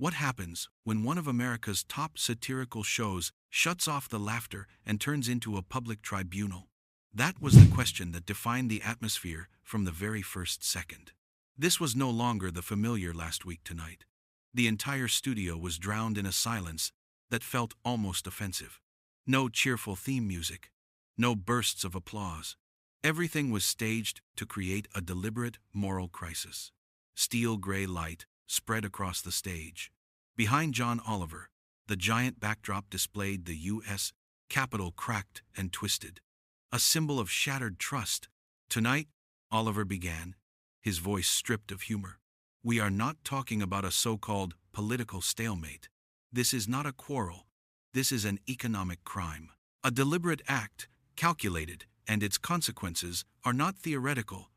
What happens when one of America's top satirical shows shuts off the laughter and turns into a public tribunal? That was the question that defined the atmosphere from the very first second. This was no longer the familiar last week tonight. The entire studio was drowned in a silence that felt almost offensive. No cheerful theme music, no bursts of applause. Everything was staged to create a deliberate moral crisis. Steel gray light spread across the stage. Behind John Oliver, the giant backdrop displayed the U.S. Capitol cracked and twisted, a symbol of shattered trust. "Tonight," Oliver began, his voice stripped of humor, "we are not talking about a so-called political stalemate. This is not a quarrel. This is an economic crime. A deliberate act, calculated, and its consequences are not theoretical.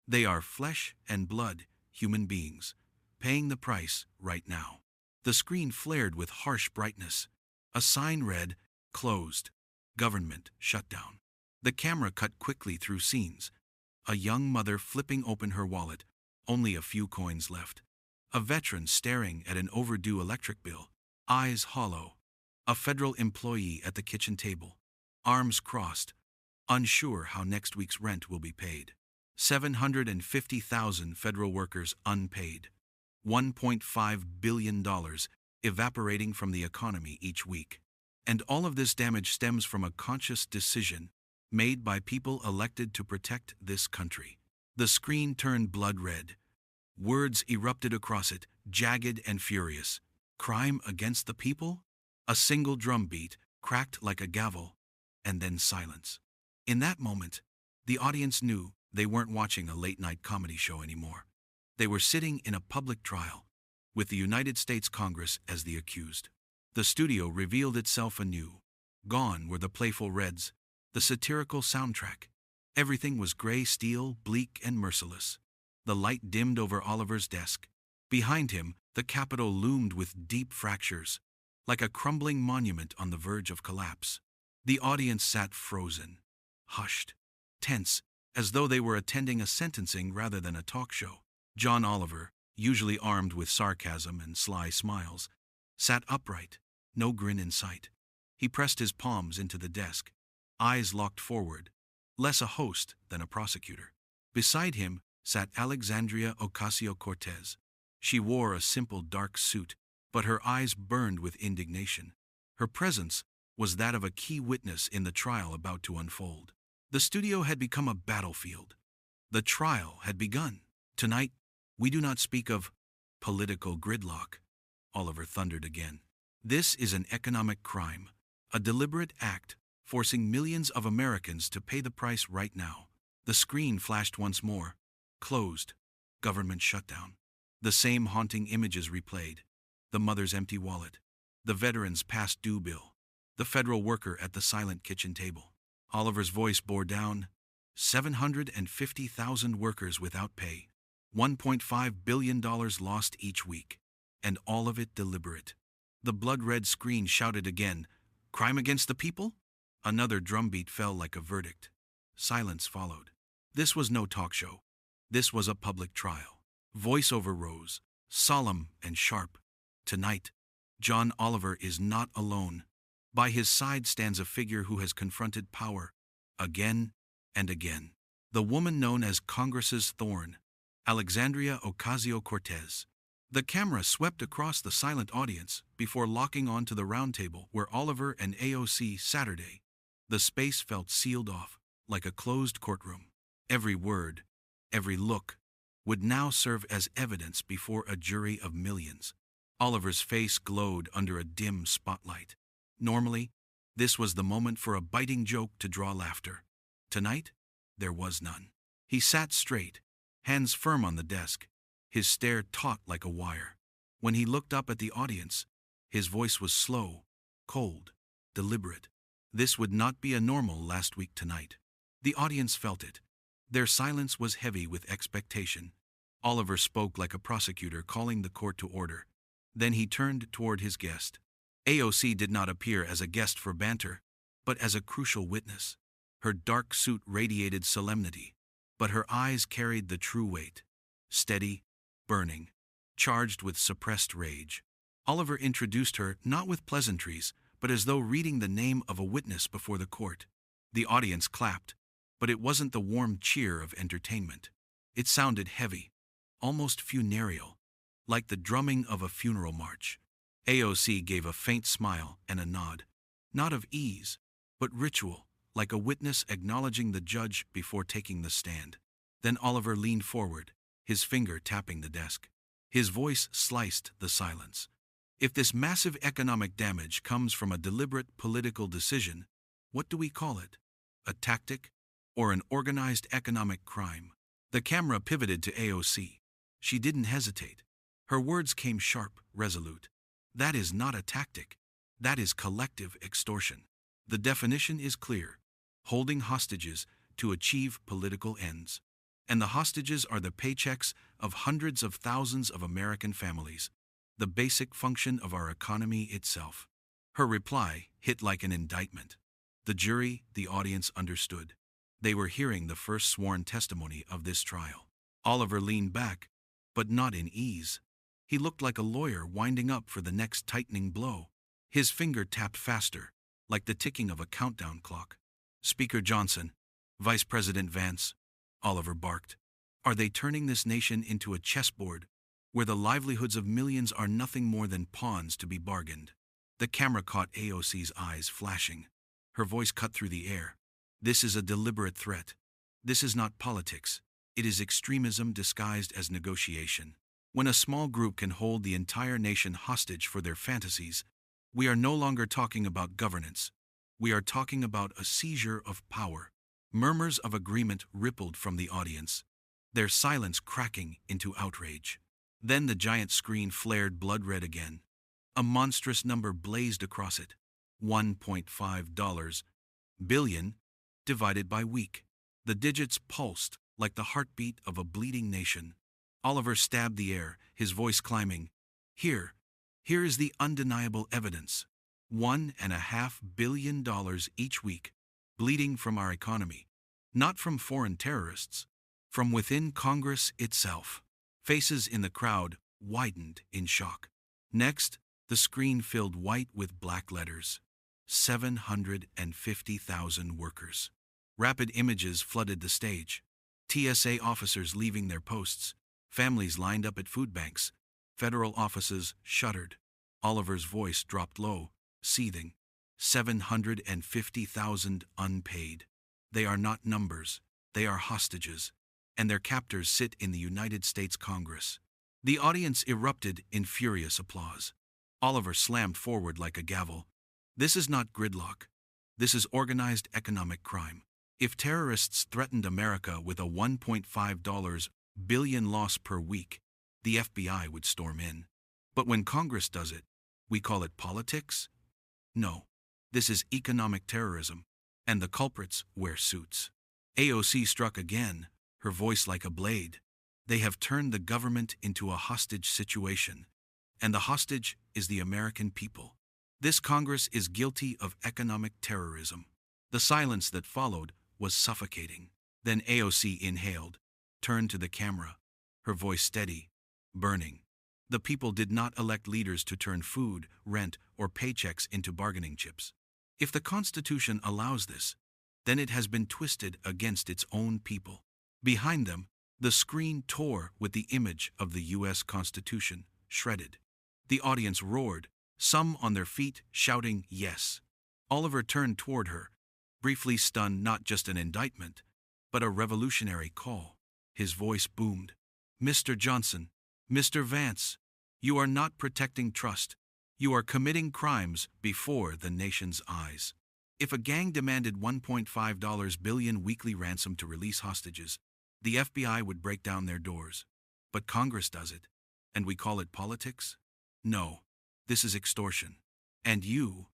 They are flesh and blood, human beings, paying the price right now." The screen flared with harsh brightness. A sign read, "Closed. Government shutdown." The camera cut quickly through scenes. A young mother flipping open her wallet, only a few coins left. A veteran staring at an overdue electric bill, eyes hollow. A federal employee at the kitchen table, arms crossed, unsure how next week's rent will be paid. 750,000 federal workers unpaid. $1.5 billion evaporating from the economy each week. And all of this damage stems from a conscious decision made by people elected to protect this country. The screen turned blood red. Words erupted across it, jagged and furious. Crime against the people? A single drum beat, cracked like a gavel, and then silence. In that moment, the audience knew they weren't watching a late-night comedy show anymore. They were sitting in a public trial, with the United States Congress as the accused. The studio revealed itself anew. Gone were the playful reds, the satirical soundtrack. Everything was gray steel, bleak and merciless. The light dimmed over Oliver's desk. Behind him, the Capitol loomed with deep fractures, like a crumbling monument on the verge of collapse. The audience sat frozen, hushed, tense, as though they were attending a sentencing rather than a talk show. John Oliver, usually armed with sarcasm and sly smiles, sat upright, no grin in sight. He pressed his palms into the desk, eyes locked forward, less a host than a prosecutor. Beside him sat Alexandria Ocasio-Cortez. She wore a simple dark suit, but her eyes burned with indignation. Her presence was that of a key witness in the trial about to unfold. The studio had become a battlefield. The trial had begun. "Tonight, we do not speak of political gridlock," Oliver thundered again. "This is an economic crime, a deliberate act forcing millions of Americans to pay the price right now." The screen flashed once more. Closed. Government shutdown. The same haunting images replayed. The mother's empty wallet. The veteran's past due bill. The federal worker at the silent kitchen table. Oliver's voice bore down. 750,000 workers without pay. $1.5 billion lost each week. And all of it deliberate. The blood-red screen shouted again, "Crime against the people?" Another drumbeat fell like a verdict. Silence followed. This was no talk show. This was a public trial. Voiceover rose, solemn and sharp. "Tonight, John Oliver is not alone. By his side stands a figure who has confronted power, again and again. The woman known as Congress's thorn, Alexandria Ocasio-Cortez." The camera swept across the silent audience before locking onto the round table where Oliver and AOC Saturday. The space felt sealed off, like a closed courtroom. Every word, every look, would now serve as evidence before a jury of millions. Oliver's face glowed under a dim spotlight. Normally, this was the moment for a biting joke to draw laughter. Tonight, there was none. He sat straight, hands firm on the desk, his stare taut like a wire. When he looked up at the audience, his voice was slow, cold, deliberate. This would not be a normal last week tonight. The audience felt it. Their silence was heavy with expectation. Oliver spoke like a prosecutor calling the court to order. Then he turned toward his guest. AOC did not appear as a guest for banter, but as a crucial witness. Her dark suit radiated solemnity, but her eyes carried the true weight. Steady, burning, charged with suppressed rage. Oliver introduced her not with pleasantries, but as though reading the name of a witness before the court. The audience clapped, but it wasn't the warm cheer of entertainment. It sounded heavy, almost funereal, like the drumming of a funeral march. AOC gave a faint smile and a nod, not of ease, but ritual, like a witness acknowledging the judge before taking the stand. Then Oliver leaned forward, his finger tapping the desk. His voice sliced the silence. If this massive economic damage comes from a deliberate political decision, what do we call it? A tactic? Or an organized economic crime? The camera pivoted to AOC. She didn't hesitate. Her words came sharp, resolute. That is not a tactic. That is collective extortion. The definition is clear: holding hostages to achieve political ends. And the hostages are the paychecks of hundreds of thousands of American families, the basic function of our economy itself. Her reply hit like an indictment. The jury, the audience understood. They were hearing the first sworn testimony of this trial. Oliver leaned back, but not in ease. He looked like a lawyer winding up for the next tightening blow. His finger tapped faster, like the ticking of a countdown clock. Speaker Johnson, Vice President Vance, Oliver barked. Are they turning this nation into a chessboard, where the livelihoods of millions are nothing more than pawns to be bargained? The camera caught AOC's eyes flashing. Her voice cut through the air. This is a deliberate threat. This is not politics. It is extremism disguised as negotiation. When a small group can hold the entire nation hostage for their fantasies, we are no longer talking about governance. We are talking about a seizure of power. Murmurs of agreement rippled from the audience, their silence cracking into outrage. Then the giant screen flared blood-red again. A monstrous number blazed across it. $1.5 billion divided by week. The digits pulsed like the heartbeat of a bleeding nation. Oliver stabbed the air, his voice climbing. Here is the undeniable evidence. $1.5 billion each week, bleeding from our economy. Not from foreign terrorists, from within Congress itself. Faces in the crowd widened in shock. Next, the screen filled white with black letters. 750,000 workers. Rapid images flooded the stage. TSA officers leaving their posts. Families lined up at food banks. Federal offices shuddered. Oliver's voice dropped low, seething. 750,000 unpaid. They are not numbers. They are hostages. And their captors sit in the United States Congress. The audience erupted in furious applause. Oliver slammed forward like a gavel. This is not gridlock. This is organized economic crime. If terrorists threatened America with a $1.5 billion loss per week, the FBI would storm in. But when Congress does it, we call it politics? No. This is economic terrorism, and the culprits wear suits. AOC struck again, her voice like a blade. They have turned the government into a hostage situation, and the hostage is the American people. This Congress is guilty of economic terrorism. The silence that followed was suffocating. Then AOC inhaled, turned to the camera, her voice steady, burning. The people did not elect leaders to turn food, rent, or paychecks into bargaining chips. If the Constitution allows this, then it has been twisted against its own people. Behind them, the screen tore with the image of the U.S. Constitution, shredded. The audience roared, some on their feet shouting yes. Oliver turned toward her, briefly stunned, not just an indictment, but a revolutionary call. His voice boomed. Mr. Johnson, Mr. Vance, you are not protecting trust. You are committing crimes before the nation's eyes. If a gang demanded $1.5 billion weekly ransom to release hostages, the FBI would break down their doors. But Congress does it, and we call it politics? No, this is extortion. And you,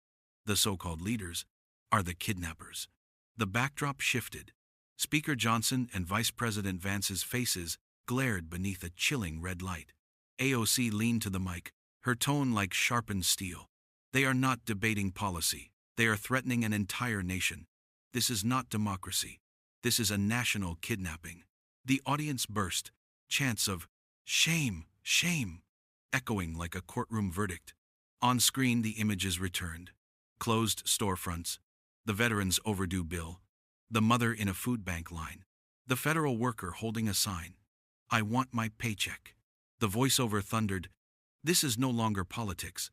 the so-called leaders, are the kidnappers. The backdrop shifted. Speaker Johnson and Vice President Vance's faces glared beneath a chilling red light. AOC leaned to the mic, her tone like sharpened steel. They are not debating policy. They are threatening an entire nation. This is not democracy. This is a national kidnapping. The audience burst, chants of "shame, shame," echoing like a courtroom verdict. On screen, the images returned. Closed storefronts, the veteran's overdue bill, the mother in a food bank line, the federal worker holding a sign, "I want my paycheck." The voiceover thundered, "This is no longer politics.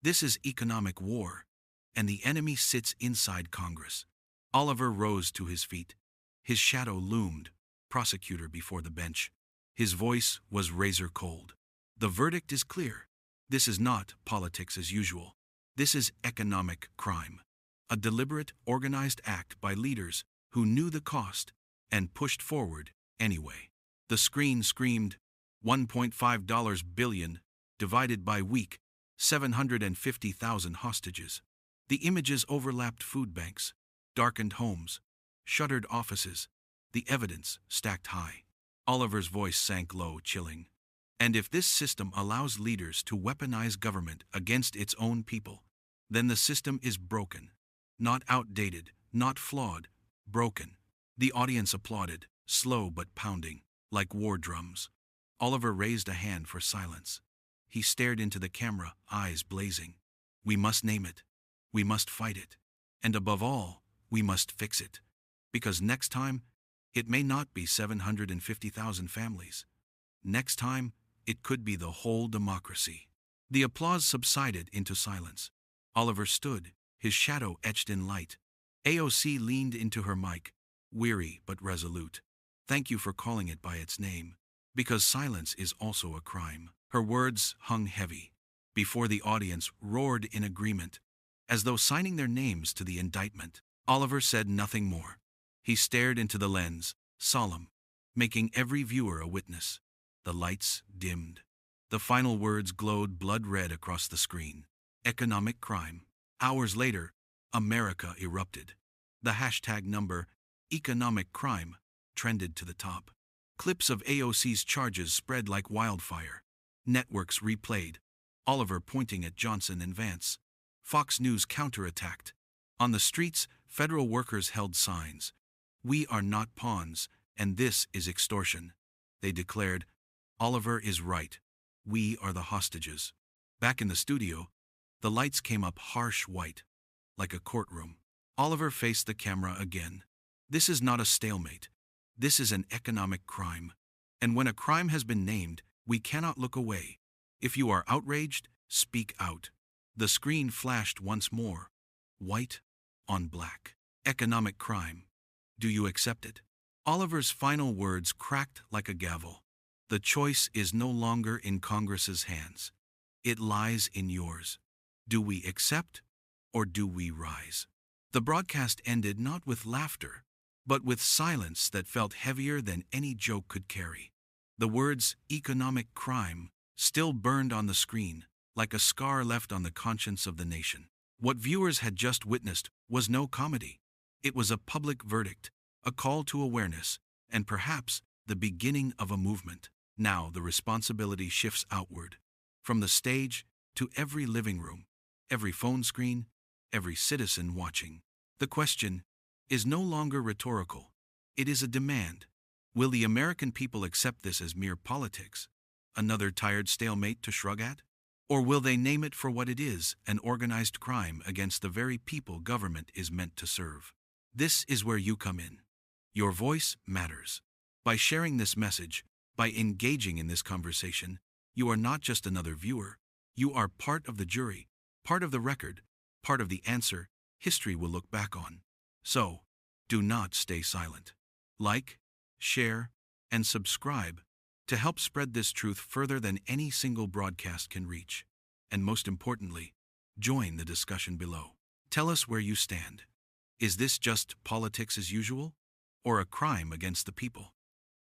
This is economic war, and the enemy sits inside Congress." Oliver rose to his feet. His shadow loomed, prosecutor before the bench. His voice was razor cold. "The verdict is clear. This is not politics as usual. This is economic crime. A deliberate, organized act by leaders who knew the cost and pushed forward anyway." The screen screamed, $1.5 billion, divided by week, 750,000 hostages. The images overlapped food banks, darkened homes, shuttered offices, the evidence stacked high. Oliver's voice sank low, chilling. "And if this system allows leaders to weaponize government against its own people, then the system is broken. Not outdated, not flawed, broken." The audience applauded, slow but pounding, like war drums. Oliver raised a hand for silence. He stared into the camera, eyes blazing. "We must name it. We must fight it. And above all, we must fix it. Because next time, it may not be 750,000 families. Next time, it could be the whole democracy." The applause subsided into silence. Oliver stood, his shadow etched in light. AOC leaned into her mic, weary but resolute. "Thank you for calling it by its name. Because silence is also a crime." Her words hung heavy. Before the audience roared in agreement, as though signing their names to the indictment. Oliver said nothing more. He stared into the lens, solemn, making every viewer a witness. The lights dimmed. The final words glowed blood red across the screen. Economic crime. Hours later, America erupted. The hashtag number, economic crime, trended to the top. Clips of AOC's charges spread like wildfire. Networks replayed, Oliver pointing at Johnson and Vance. Fox News counterattacked. On the streets, federal workers held signs. "We are not pawns, and this is extortion." They declared, "Oliver is right. We are the hostages." Back in the studio, the lights came up harsh white, like a courtroom. Oliver faced the camera again. "This is not a stalemate. This is an economic crime. And when a crime has been named, we cannot look away. If you are outraged, speak out." The screen flashed once more, white on black. Economic crime. Do you accept it? Oliver's final words cracked like a gavel. The choice is no longer in Congress's hands. It lies in yours. Do we accept, or do we rise? The broadcast ended not with laughter, but with silence that felt heavier than any joke could carry. The words economic crime still burned on the screen, like a scar left on the conscience of the nation. What viewers had just witnessed was no comedy. It was a public verdict, a call to awareness, and perhaps the beginning of a movement. Now the responsibility shifts outward, from the stage to every living room, every phone screen, every citizen watching. The question is no longer rhetorical. It is a demand. Will the American people accept this as mere politics, another tired stalemate to shrug at? Or will they name it for what it is, an organized crime against the very people government is meant to serve? This is where you come in. Your voice matters. By sharing this message, by engaging in this conversation, you are not just another viewer. You are part of the jury, part of the record, part of the answer history will look back on. So, do not stay silent. Like, share, and subscribe to help spread this truth further than any single broadcast can reach. And most importantly, join the discussion below. Tell us where you stand. Is this just politics as usual, or a crime against the people?